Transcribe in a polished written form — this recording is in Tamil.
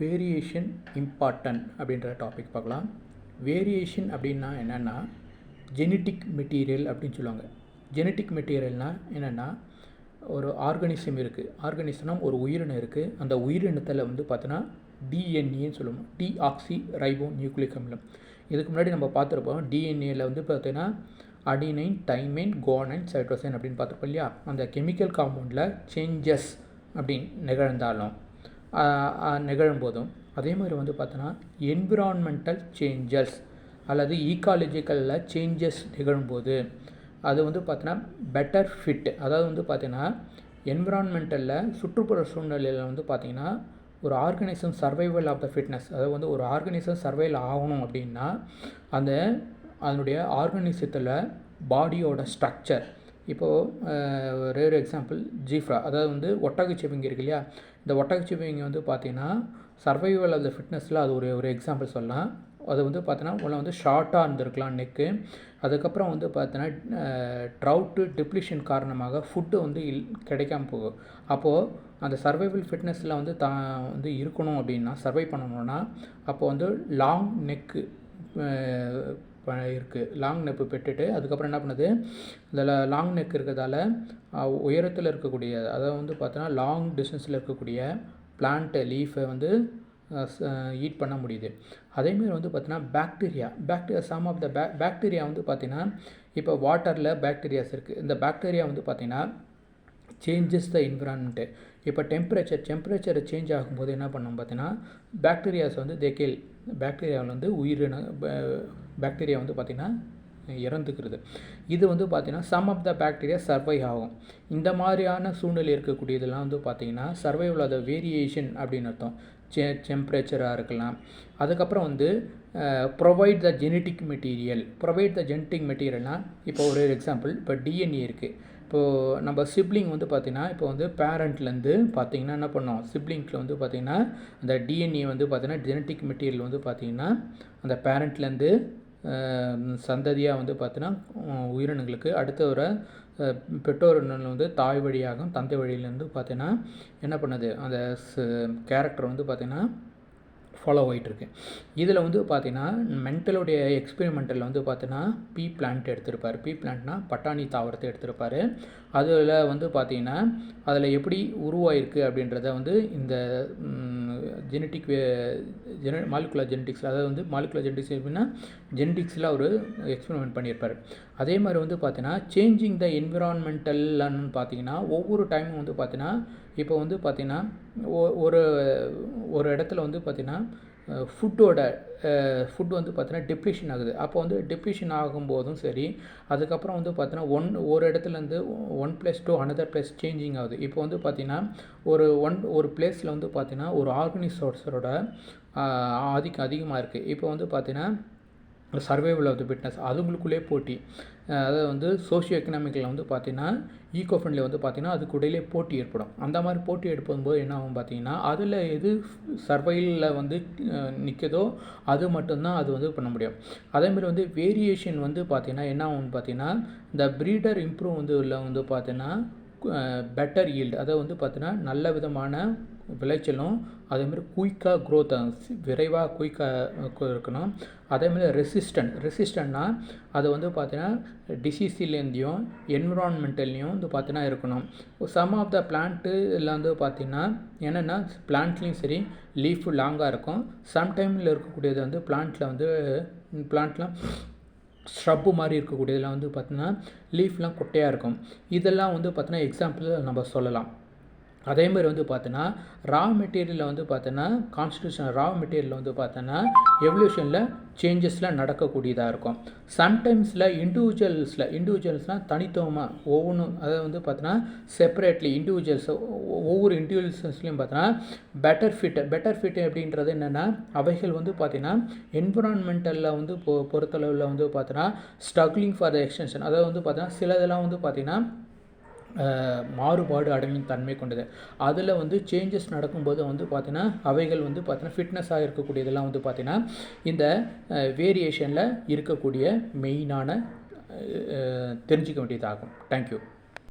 வேரியேஷன் இம்பார்ட்டன்ட் அப்படின்ற டாபிக் பார்க்கலாம். வேரியேஷன் அப்படின்னா என்னென்னா ஜெனட்டிக் மெட்டீரியல் அப்படின்னு சொல்லுவாங்க. ஜெனட்டிக் மெட்டீரியல்னால் என்னென்னா ஒரு ஆர்கானிசம் இருக்குது. ஆர்கானிசம்னா ஒரு உயிரினம் இருக்குது. அந்த உயிரினத்தில் வந்து பார்த்தோன்னா டிஎன்ஏன்னு சொல்லுவோம். டிஆக்சி ரைபோ நியூக்ளிக் அமிலம். இதுக்கு முன்னாடி நம்ம பார்த்துருப்போம். டிஎன்ஏவில் வந்து பார்த்தீங்கன்னா அடினைன், தைமைன், குவானைன், சைட்டோசைன் அப்படின்னு பார்த்துருப்போம் இல்லையா. அந்த கெமிக்கல் காம்பவுண்டில் சேஞ்சஸ் அப்படின்னு நிகழும்போதும் அதே மாதிரி வந்து பார்த்தோன்னா என்விரான்மெண்டல் சேஞ்சஸ் அல்லது ஈக்காலஜிக்கலில் சேஞ்சஸ் நிகழும்போது அது வந்து பார்த்தோன்னா பெட்டர் ஃபிட், அதாவது வந்து பார்த்தீங்கன்னா என்விரான்மெண்டலில் சுற்றுப்புற சூழ்நிலையில் வந்து பார்த்திங்கன்னா ஒரு organism survival of the fitness, அதாவது வந்து ஒரு ஆர்கனைசம் சர்வைவல் ஆகணும் அப்படின்னா அதனுடைய ஆர்கனைசத்தில் பாடியோட ஸ்ட்ரக்சர். இப்போது ஒரு எக்ஸாம்பிள் ஜீஃப்ரா, அதாவது வந்து ஒட்டகச்சிவிங்கி இருக்கு இல்லையா. இந்த ஒட்டகச்சிவிங்கி வந்து பார்த்திங்கன்னா சர்வைவல் ஆஃப் த ஃபிட்னஸில் அது ஒரு எக்ஸாம்பிள் சொல்லலாம். அது வந்து பார்த்தோன்னா உள்ள வந்து ஷார்ட்டாக இருந்திருக்கலாம் நெக்கு. அதுக்கப்புறம் வந்து பார்த்தோன்னா ட்ரவுட்டு டிப்ளிஷன் காரணமாக ஃபுட்டு வந்து கிடைக்காம போகும். அப்போது அந்த சர்வைவல் ஃபிட்னஸில் வந்து வந்து இருக்கணும் அப்படின்னா, சர்வை பண்ணணுன்னா அப்போது வந்து லாங் நெக்கு இருக்குது. லாங் நெப்பு பெற்றுட்டு அதுக்கப்புறம் என்ன பண்ணுது, அதில் லாங் நெக் இருக்கிறதால உயரத்தில் இருக்கக்கூடிய, அதாவது வந்து பார்த்தோன்னா லாங் டிஸ்டன்ஸில் இருக்கக்கூடிய பிளான்ட்டு லீஃபை வந்து ஈட் பண்ண முடியுது. அதேமாதிரி வந்து பார்த்தீங்கன்னா bacteria some of the bacteria வந்து பார்த்திங்கன்னா இப்போ வாட்டரில் பாக்டீரியாஸ் இருக்குது. இந்த பாக்டீரியா வந்து பார்த்திங்கன்னா சேஞ்சஸ் த என்விரான்மெண்ட்டு. இப்போ டெம்பரேச்சர் சேஞ்ச் ஆகும்போது என்ன பண்ணோம் பார்த்தீங்கன்னா பாக்டீரியாஸ் வந்து பாக்டீரியாவில் வந்து பாக்டீரியா வந்து பார்த்திங்கன்னா இறந்துக்கிறது. இது வந்து பார்த்திங்கன்னா சம் ஆஃப் த பாக்டீரியா சர்வை ஆகும். இந்த மாதிரியான சூழ்நிலை இருக்கக்கூடியதெல்லாம் வந்து பார்த்திங்கன்னா சர்வைவல் ஆஃப் த வேரியேஷன் அப்படின்னு அர்த்தம். டெம்பரேச்சராக இருக்கலாம். அதுக்கப்புறம் வந்து ப்ரொவைட் த ஜெனட்டிக் மெட்டீரியல்னால் இப்போ ஒரு எக்ஸாம்பிள், இப்போ டிஎன்ஏ இருக்குது. இப்போது நம்ம சிப்ளிங் வந்து பார்த்திங்கன்னா இப்போ வந்து பேரண்ட்லேருந்து பார்த்திங்கன்னா என்ன பண்ணோம், சிப்ளிங்கில் வந்து பார்த்திங்கன்னா அந்த டிஎன்ஏ வந்து பார்த்திங்கன்னா ஜெனட்டிக் மெட்டீரியல் வந்து பார்த்திங்கன்னா அந்த பேரண்ட்லேருந்து சந்ததியாக வந்து பார்த்தீங்கன்னா உயிரினங்களுக்கு அடுத்த ஒரு பெற்றோர் வந்து தாய் வழியாகவும் தந்தை வழியிலேருந்து பார்த்தீங்கன்னா என்ன பண்ணுது, அந்த கேரக்டர் வந்து பார்த்திங்கன்னா ஃபாலோ ஆகிட்டுருக்கு. இதில் வந்து பார்த்திங்கன்னா மென்டலுடைய எக்ஸ்பெரிமெண்டலில் வந்து பார்த்திங்கன்னா பீ பிளான்ட் எடுத்திருப்பார். பீ பிளான்ட்னா பட்டாணி தாவரத்தை எடுத்திருப்பார். அதில் வந்து பார்த்திங்கன்னா அதில் எப்படி உருவாயிருக்கு அப்படின்றத வந்து இந்த மாலிகுலர் ஜெனட்டிக்ஸ், அதாவது வந்து மாலிகுலர் ஜெனட்டிக்ஸ் எப்படின்னா ஜெனட்டிக்ஸில் ஒரு எக்ஸ்பெரிமெண்ட் பண்ணியிருப்பார். அதே மாதிரி வந்து பார்த்தீங்கன்னா சேஞ்சிங் த என்விரான்மெண்டல்னு பார்த்தீங்கன்னா ஒவ்வொரு டைமும் வந்து பார்த்தீங்கன்னா இப்போ வந்து பார்த்திங்கன்னா ஒரு இடத்துல வந்து பார்த்திங்கன்னா ஃபுட் வந்து பார்த்தீங்கன்னா டிப்ளிஷன் ஆகுது. அப்போ வந்து டிப்ளிஷன் ஆகும்போதும் சரி, அதுக்கப்புறம் வந்து பார்த்தீங்கன்னா ஒரு இடத்துலேருந்து one place to another place changing ஆகுது. இப்போ வந்து பார்த்திங்கன்னா ஒரு பிளேஸில் வந்து பார்த்திங்கன்னா ஒரு ஆர்கனிசோட ஆதிக்கம் அதிகமாக இருக்குது. இப்போ வந்து பார்த்திங்கன்னா சர்வைவல் ஆஃப் த ஃபிட்னஸ் அதுங்களுக்குள்ளே போட்டி, அதாவது வந்து சோஷியோ எக்கனாமிக்கில் வந்து பார்த்திங்கன்னா ஈகோ ஃப்ரெண்ட்லி வந்து பார்த்திங்கன்னா அதுக்கு இடையிலே போட்டி ஏற்படும். அந்த மாதிரி போட்டி எடுக்கும்போது என்ன ஆகும் பார்த்திங்கன்னா அதில் எது சர்வைவலில் வந்து நிற்கதோ அது மட்டும்தான் அது வந்து பண்ண முடியும். அதேமாதிரி வந்து வேரியேஷன் வந்து பார்த்திங்கன்னா என்ன ஆகும்னு பார்த்திங்கன்னா இந்த ப்ரீடர் இம்ப்ரூவ் வந்து உள்ள வந்து பார்த்திங்கன்னா பெட்டர் ஈல்டு, அதை வந்து பார்த்திங்கன்னா நல்ல விதமான விளைச்சலும், அதேமாதிரி குயிக்காக க்ரோத் விரைவாக குயிக்காக இருக்கணும். அதேமாதிரி ரெசிஸ்டன்ட்னா அது வந்து பார்த்திங்கன்னா டிசீஸ்லேருந்தையும் என்விரான்மெண்டல்லையும் வந்து பார்த்திங்கன்னா இருக்கணும். சம் ஆஃப் த பிளான்ட்டு இல்லை வந்து பார்த்திங்கன்னா என்னென்னா பிளான்ட்லேயும் சரி லீஃபு லாங்காக இருக்கும். சம்டைமில் இருக்கக்கூடியது வந்து பிளான்ட்லாம் ஸ்ரப்பு மாதிரி இருக்கக்கூடியதெல்லாம் வந்து பார்த்திங்கன்னா லீஃப்லாம் குட்டையாக இருக்கும். இதெல்லாம் வந்து பார்த்திங்கன்னா எக்ஸாம்பிள் நம்ம சொல்லலாம். அதேமாதிரி வந்து பார்த்தோன்னா ரா மெட்டீரியலில் வந்து பார்த்தோன்னா ரா மெட்டீரியலில் வந்து பார்த்தோன்னா எவல்யூஷனில் சேஞ்சஸ்லாம் நடக்கக்கூடியதாக இருக்கும். சம்டைம்ஸில் இண்டிவிஜுவல்ஸ்னால் தனித்துவமாக ஒவ்வொன்றும், அதாவது வந்து பார்த்தோன்னா செப்பரேட்லி ஒவ்வொரு இண்டிவிஜுவல்ஸ்லையும் பார்த்தோன்னா பெட்டர் ஃபிட் அப்படின்றது என்னென்னா அவைகள் வந்து பார்த்திங்கன்னா என்விரான்மெண்டலில் வந்து பொறுத்தளவில் வந்து பார்த்தோன்னா ஸ்ட்ரகிளிங் ஃபார் த எக்ஸ்டென்ஷன், அதாவது வந்து பார்த்தோன்னா சிலதெல்லாம் வந்து பார்த்திங்கன்னா மாறுபாடு அடையும் தன்மை கொண்டது. அதில் வந்து சேஞ்சஸ் நடக்கும்போது வந்து பார்த்திங்கன்னா அவைகள் வந்து பார்த்திங்கன்னா ஃபிட்னஸாக இருக்கக்கூடியதெல்லாம் வந்து பார்த்திங்கன்னா இந்த வேரியேஷனில் இருக்கக்கூடிய மெயினான தெரிஞ்சிக்க வேண்டியதாகும். தேங்க்யூ.